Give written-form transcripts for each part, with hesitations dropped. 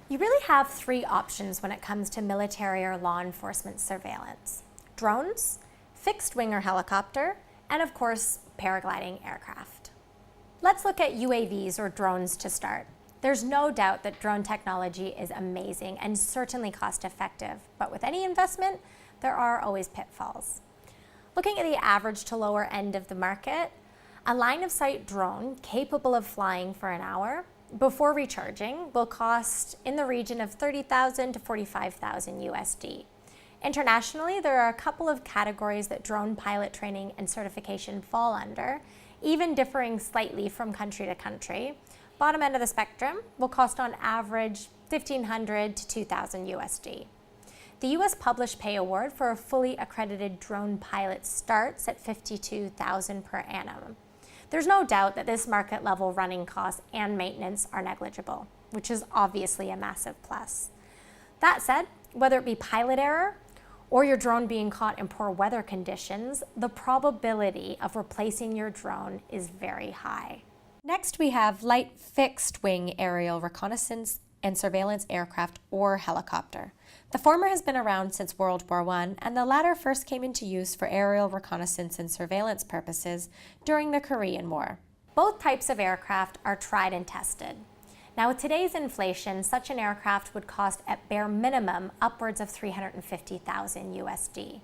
You really have three options when it comes to military or law enforcement surveillance: drones, fixed wing or helicopter, and of course, paragliding aircraft. Let's look at UAVs or drones to start. There's no doubt that drone technology is amazing and certainly cost effective, but with any investment, there are always pitfalls. Looking at the average to lower end of the market, a line of sight drone capable of flying for an hour before recharging will cost in the region of $30,000 to $45,000 USD. Internationally, there are a couple of categories that drone pilot training and certification fall under, even differing slightly from country to country. Bottom end of the spectrum will cost on average $1,500 to $2,000 USD. The US published pay award for a fully accredited drone pilot starts at $52,000 per annum. There's no doubt that this market level running costs and maintenance are negligible, which is obviously a massive plus. That said, whether it be pilot error or your drone being caught in poor weather conditions, the probability of replacing your drone is very high. Next, we have light fixed wing aerial reconnaissance and surveillance aircraft or helicopter. The former has been around since World War I, and the latter first came into use for aerial reconnaissance and surveillance purposes during the Korean War. Both types of aircraft are tried and tested. Now, with today's inflation, such an aircraft would cost at bare minimum upwards of $350,000 USD.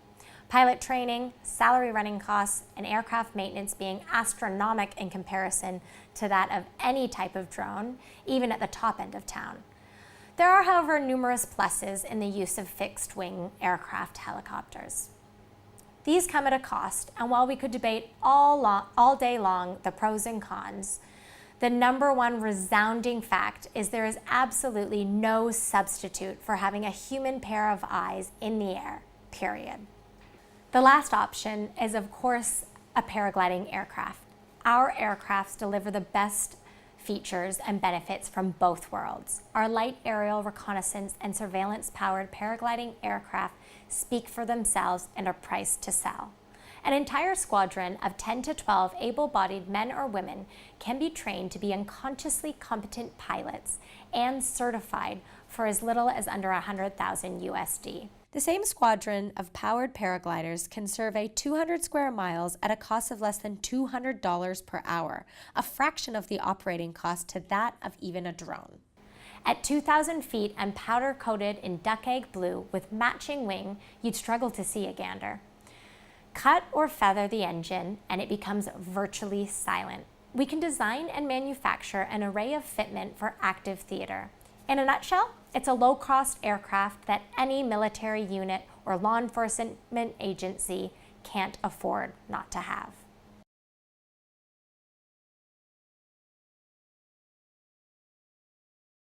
Pilot training, salary running costs, and aircraft maintenance being astronomical in comparison to that of any type of drone, even at the top end of town. There are, however, numerous pluses in the use of fixed-wing aircraft helicopters. These come at a cost, and while we could debate all day long the pros and cons, the number one resounding fact is there is absolutely no substitute for having a human pair of eyes in the air, period. The last option is, of course, a paragliding aircraft. Our aircrafts deliver the best features and benefits from both worlds. Our light aerial reconnaissance and surveillance-powered paragliding aircraft speak for themselves and are priced to sell. An entire squadron of 10 to 12 able-bodied men or women can be trained to be unconsciously competent pilots and certified for as little as under $100,000 USD. The same squadron of powered paragliders can survey 200 square miles at a cost of less than $200 per hour, a fraction of the operating cost to that of even a drone. At 2,000 feet and powder-coated in duck egg blue with matching wing, you'd struggle to see a gander. Cut or feather the engine and it becomes virtually silent. We can design and manufacture an array of fitment for active theater. In a nutshell, it's a low-cost aircraft that any military unit or law enforcement agency can't afford not to have.